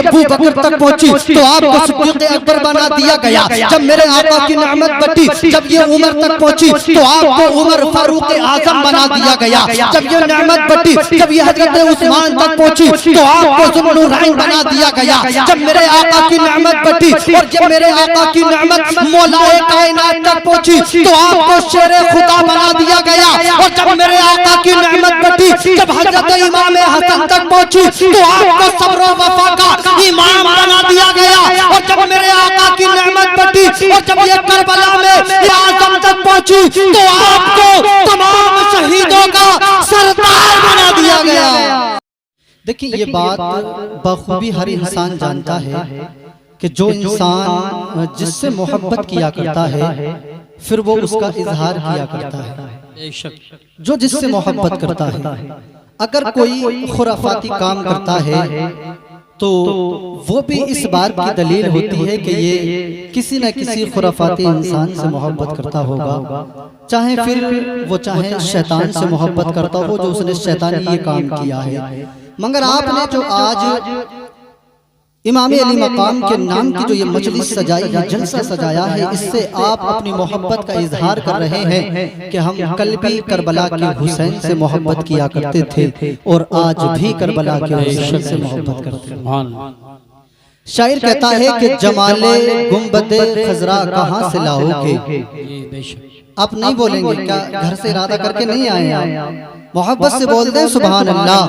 ये अबू बकर तक पहुंची तो आपको सिद्दीक़ अकबर बना दिया गया। जब मेरे आका की नेमत बटी, जब ये उमर तक पहुंची तो आपको उमर फारूक आजम बना दिया गया। जब ये नेमत बटी, जब ये हजरत उस्मान तक पहुंची तो आपको ज़ुन्नुरैन बना दिया गया। जब मेरे आका की नेमत बटी और जब मेरे आका की नेमत मौलाए कायनात तक पहुंची तो आपको शेरे खुदा बना दिया गया। और जब मेरे आका की नेमत बटी, जब हजरत इमाम हसन तक पहुंची तो आपको सब्र व वफा का इमाम बना दिया गया। और जब मेरे आका की नेमत बटी और जब ये करबला में आजम तक पहुंची तो आपको तमाम शहीदों का सरदार बना दिया गया। देखिए ये बात बखूबी हर इंसान जानता है कि जो इंसान जिससे मोहब्बत किया करता है फिर वो उसका इजहार किया करता है। जो जिससे मोहब्बत करता है, अगर कोई खुराफाती काम करता है तो वो भी इस बात की दलील होती है कि ये किसी न किसी खुराफाती इंसान से मोहब्बत करता होगा, चाहे फिर वो चाहे शैतान से मोहब्बत करता हो जो उसने शैतानी ये काम किया है। मगर आपने जो आज इमाम अली मकाम के नाम की जो ये मजलिस सजाई है, जलसा सजाया है, इससे आप अपनी मोहब्बत का इजहार कर रहे हैं कि हम कल भी करबला के हुसैन से मोहब्बत किया करते थे और आज भी करबला के हुसैन से मोहब्बत करते हैं। शायर कहता है कि जमाले गुंबदे खजरा कहाँ से लाओगे। आप नहीं बोलेंगे क्या? घर से इरादा करके नहीं आए, मोहब्बत से बोल दें सुभान अल्लाह।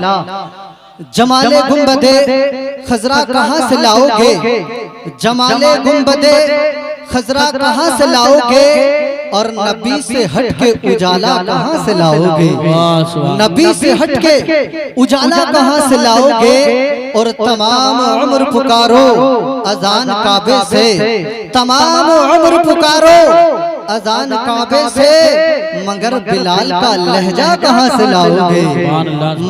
जमाले गुंबदे खजरा कहाँ से लाओगे, जमाले गुंबदे खजरा कहाँ से लाओगे और नबी से हटके उजाला कहाँ से लाओगे। नबी से हटके उजाला कहाँ से लाओगे और तमाम उम्र पुकारो अजान काबे से, तमाम उम्र पुकारो अजान काबे से, मगर बिलाल का लहजा कहाँ से लाओगे,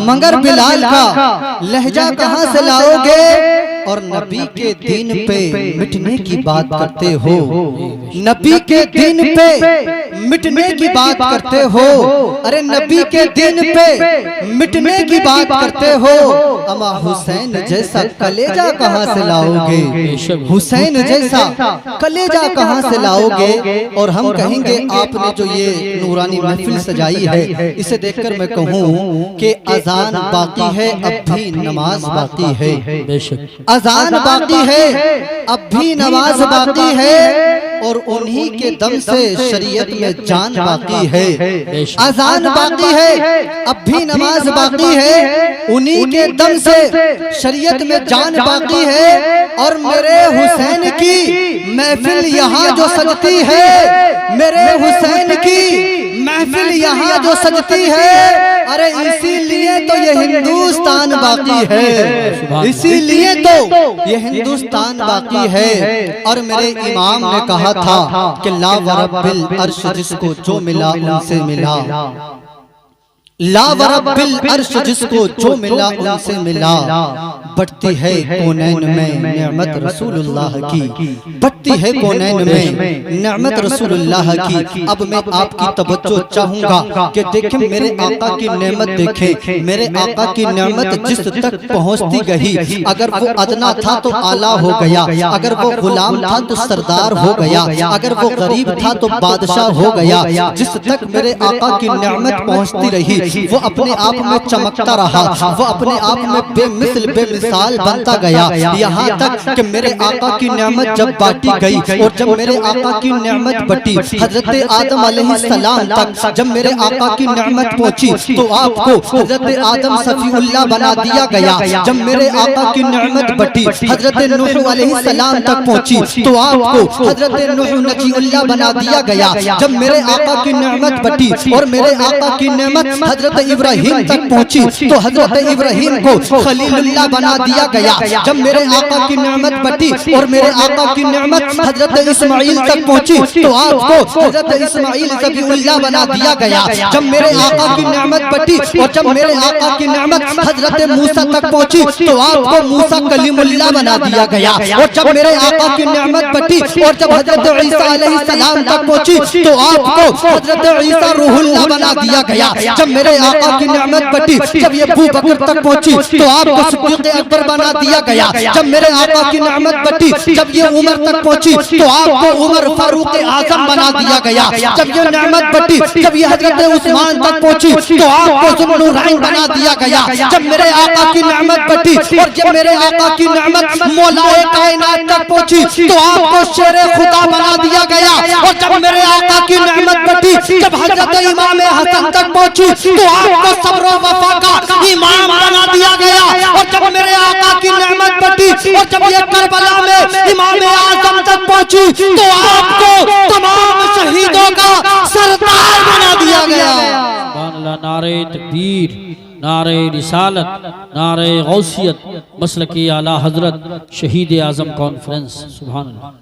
मगर बिलाल का लहजा कहाँ से लाओगे। और नबी के दीन पे मिटने की बात करते हो, नबी के दीन पे मिटने की बात करते हो। अरे नबी के दीन पे मिटने की बात करते हो, अमा हुसैन जैसा कलेजा कहाँ से लाओगे, हुसैन जैसा कलेजा कहाँ से लाओगे। और हम कहेंगे आपने जो ये नूरानी महफिल सजाई है, इसे देखकर मैं कहूँ कि अजान बाकी है अब भी नमाज बाकी है, अजान बाकी है अब भी नमाज बाकी है और उन्हीं के दम से शरीयत में जान बाकी है। अजान बाकी है अब भी नमाज बाकी है, उन्हीं के दम से शरीयत में जान बाकी है। और मेरे हुसैन की महफिल यहाँ जो सजती है, मेरे हुसैन की महफिल यहाँ जो सजती है, अरे इसीलिए तो ये हिंदुस्तान बाकी है, इसीलिए तो ये हिंदुस्तान बाकी है। और मेरे इमाम ने कहा था कि ला वरब्बिल अर्श जिसको जो मिला उनसे मिला, ला वरब्बिल अर्श जिसको जो मिला उनसे मिला। बढ़ती है कौनैन में नेमत रसूलुल्लाह की, बढ़ती है कौनैन में नेमत रसूलुल्लाह की। अब मैं आपकी तवज्जो चाहूंगा कि देखें मेरे आका की नेमत, देखें मेरे आका की नेमत जिस तक पहुंचती गई, अगर वो अदना था तो आला हो गया, अगर वो गुलाम था तो सरदार हो गया, अगर वो गरीब था तो बादशाह हो गया। जिस तक मेरे आका की नेमत पहुंचती रही वो अपने आप में चमकता रहा, वो अपने आप में बेमिसल बेमिसाल बनता गया। यहाँ तक कि मेरे आका की नेमत जब बांटी गई और जब मेरे आका की नेमत बटी हजरत आदम अलैहिस्सलाम तक, जब मेरे आका की नेमत पहुंची तो आपको हजरत आदम सफीउल्लाह बना दिया गया। जब मेरे आका की नेमत बटी हजरत नूह अलैहिस्सलाम तक पहुंची तो आपको हजरत नूह नजीउल्लाह बना दिया गया। जब मेरे आका की नेमत बटी और मेरे आका की नेमत हजरत इब्राहिम तक पहुंची तो हजरत इब्राहिम को खलीलुल्लाह बना दिया गया। जब मेरे आका की नेमत बटी और मेरे आका की नेमत हजरत इस्माइल तक पहुंची तो आपको हजरत इस्माइल ज़बीहुल्लाह बना दिया गया। जब मेरे आका की नेमत बटी और जब मेरे आका की नेमत हजरत मूसा तक पहुंची तो आपको मूसा कलीमुल्लाह बना दिया गया। और जब मेरे आका की नेमत बटी और जब हजरत ईसा अलैहिस्सलाम तक पहुंची तो आपको हजरत ईसा रूहुल्लाह बना दिया गया। जब मेरे आका की नेमत बटी जब ये अबू बकर तक पहुंची तो आपको सिद्दीक़ अकबर बना दिया गया। जब मेरे आका की नेमत बटी, जब ये उम्र तक पहुंची तो आपको उमर फारूक आजम बना दिया गया। जब ये नेमत बटी, जब ये हजरत उस्मान तक पहुंची तो आपको ज़ुल्नुरैन बना दिया गया। जब मेरे आका की नेमत बटी और जब मेरे आका की नेमत मौलाए कायनात तक पहुंची तो आपको शेरे खुदा बना दिया गया। और जब मेरे आका की नेमत बटी, जब हजरत इमाम हसन तक पहुंची तो आपको सब्र वफा का इमाम बना दिया गया। और जब मेरे आका की नेमत बटी और जब ये करबला में इमाम आजम तक पहुंची तो आपको तमाम शहीदों का सरदार बना दिया गया। नारे तकबीर, नारे रिसालत, नारे गौसियत, मसलकी आला हजरत शहीद आजम कॉन्फ्रेंस। सुभान अल्लाह।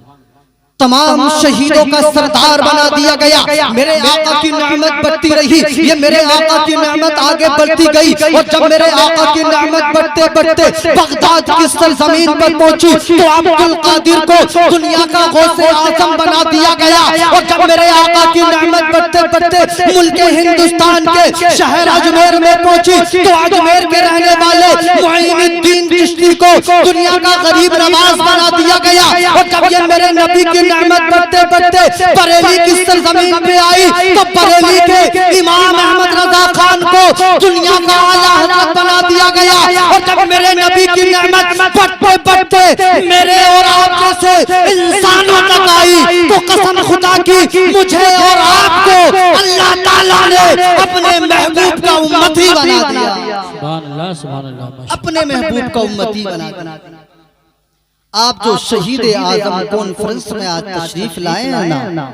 तमाम शहीदों का सरदार बना दिया गया। मेरे आका की नेमत बढ़ती रही, ये मेरे आका की नेमत आगे बढ़ती गई। और जब मेरे आका की नेमत बढ़ते बढ़ते बगदाद की सरजमीन पर पहुंची तो अब्दुल कादिर को दुनिया का गौसे आजम बना दिया गया। और जब मेरे आका की नेमत बढ़ते बढ़ते मुल्क हिंदुस्तान के शहर अजमेर में पहुंची तो अजमेर के रहने वाले मुईनुद्दीन चिश्ती को दुनिया का गरीब नवाज बना दिया गया। और जब ये मेरे नबी की नेमत बढ़ते बढ़ते बरेली की सरजमीन पे आई तो बरेली के इमाम अहमद रजा खान को दुनिया का आला हजरत बना दिया गया। और जब मेरे नबी की नेमत बढ़ते बढ़ते मेरे और आप जैसे इंसानों तक आई तो कसम खुदा की मुझे और आपको अल्लाह ताला ने अपने महबूब का उम्मती बना दिया। सुभान अल्लाह, सुभान अल्लाह। अपने महबूब का उम्मती बना दिया। आप जो शहीद आजम कॉन्फ्रेंस में आज तशरीफ लाए हैं ना,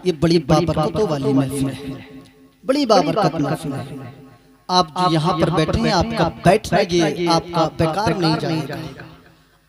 ये बड़ी बाबरकतों वाली महफिल है, बड़ी बाबरकत महफिल है। आप जो यहाँ पर बैठे हैं, आपका बैठना ये आपका बेकार नहीं जाएगा।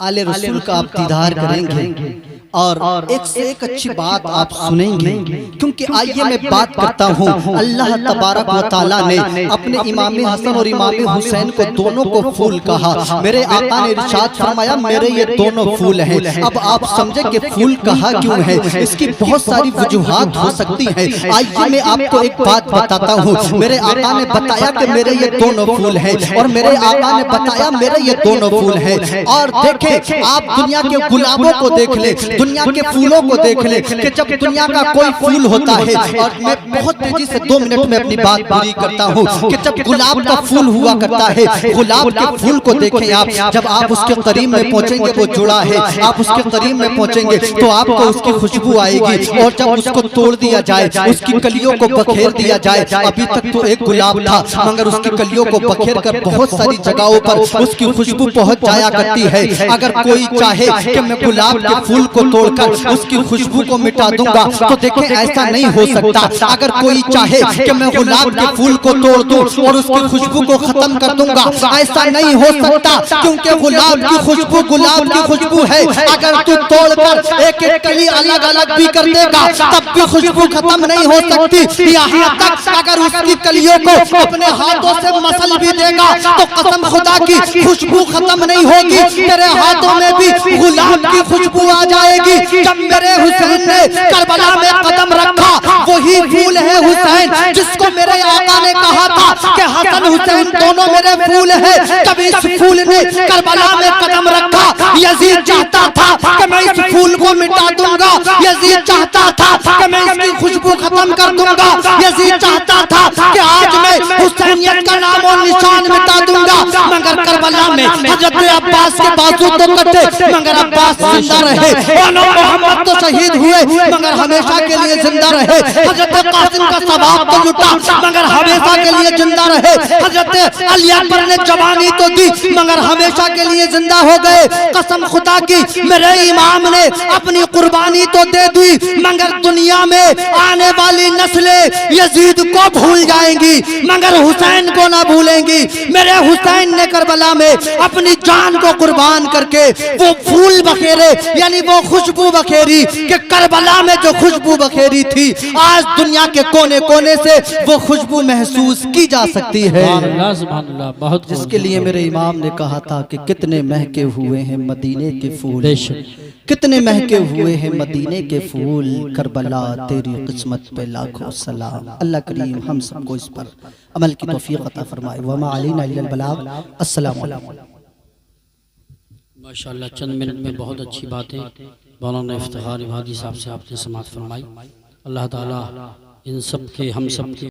आले रसूल का आप दीदार करेंगे और एक से एक अच्छी बात आप सुनेंगे। क्योंकि आइए मैं बात करता हूँ, अल्लाह तबारक व तआला ने अपने इमाम हसन और इमाम हुसैन को दोनों को फूल कहा। मेरे आका ने इरशाद फरमाया मेरे ये दोनों फूल हैं। अब आप समझे कि फूल कहा क्यों है, इसकी बहुत सारी वजूहात हो सकती हैं। आइए मैं आपको एक बात बताता हूँ। मेरे आका ने बताया कि मेरे ये दोनों फूल हैं और मेरे आका ने बताया मेरे ये दोनों फूल हैं। और देखें, आप दुनिया के गुलाबों को देख ले, दुनिया के फूलों को देख ले कि जब दुनिया का कोई फूल होता है, और मैं बहुत तेजी से 2 मिनट में अपनी बात पूरी करता हूँ कि जब गुलाब का फूल हुआ करता है, गुलाब के फूल को देखें आप, जब आप उसके करीब में पहुंचेंगे, वो जुड़ा है, आप उसके करीब में पहुंचेंगे तो आपको उसकी खुशबू आएगी। और जब उसको तोड़ दिया जाए, उसकी कलियों को बखेर दिया जाए, अभी तक तो एक गुलाब था मगर उसकी कलियों को बखेर कर बहुत सारी जगहों पर उसकी खुशबू पहुंच जाया करती है। अगर कोई चाहे कि मैं गुलाब के फूल को तोड़कर उसकी खुशबू को मिटा दूंगा तो देखें ऐसा नहीं हो सकता। अगर कोई चाहे कि मैं गुलाब के फूल को तोड़ दूं और उसकी खुशबू को खत्म कर दूंगा, ऐसा नहीं हो सकता। क्योंकि गुलाब की खुशबू गुलाब की खुशबू है। अगर तू तोड़कर एक एक कली अलग अलग भी कर देगा तब भी खुशबू खत्म नहीं हो सकती। यहाँ तक अगर उसकी कलियों को अपने हाथों से मसल भी देगा तो कसम खुदा की खुशबू खत्म नहीं होगी, तेरे हाथों में भी गुलाब की खुशबू आ जाएगी। जब मेरे हुसैन ने करबला में कदम रखा, वही फूल है हुसैन जिसको मेरे आका ने कहा था कि हसन हुसैन दोनों मेरे फूल हैं। जब इस फूल ने करबला में कदम रखा, यजीद चाहता था कि मैं इस फूल को मिटा दूंगा, यजीद चाहता था कि मैं इसकी खुशबू खत्म कर दूंगा, यजीद चाहता था कि आज मैं हुसैनियत का नाम और निशान मिटा दूंगा। मगर करबला में हजरत अब्बास के बाजू तो कटे मगर अब्बास जिंदा रहे, मोहम्मद तो शहीद हुए मगर हमेशा के लिए जिंदा रहे। हजरत कासिम का सवाब तो लुटा मगर हमेशा के लिए जिंदा रहे। हजरत अली अकबर ने जवानी तो दी मगर हमेशा के लिए जिंदा हो गए। कसम खुदा की मेरे इमाम ने अपनी कुर्बानी तो दे दी मगर दुनिया में आने वाली नस्लें यजीद को भूल जाएंगी मगर हुसैन को ना भूलेंगी। मेरे हुसैन ने करबला में अपनी जान को कुर्बान करके वो फूल बखेरे, यानी वो खुशबू बखेरी कि करबला में जो खुशबू बखेरी थी आज दुनिया के कोने कोने से वो खुशबू महसूस की जा सकती है। बहुत जिसके लिए मेरे इमाम ने कहा था कि कितने महके हुए हैं मदीने के फूल, कितने महके हुए हैं मदीने के फूल, करबला तेरी किस्मत पे लाखों सलाम। अल्लाह करीम हम सबको इस पर अमल की तौफीक अता फरमाए। वमा अलैना इल्लल बलाग। अस्सलाम वालेकुम। माशाअल्लाह चंद मिनट में बहुत अच्छी बातें मौलाना इफ्तिखार इबादी साहब से आपने समाअत फरमाई। अल्लाह ताला इन सब के हम सब के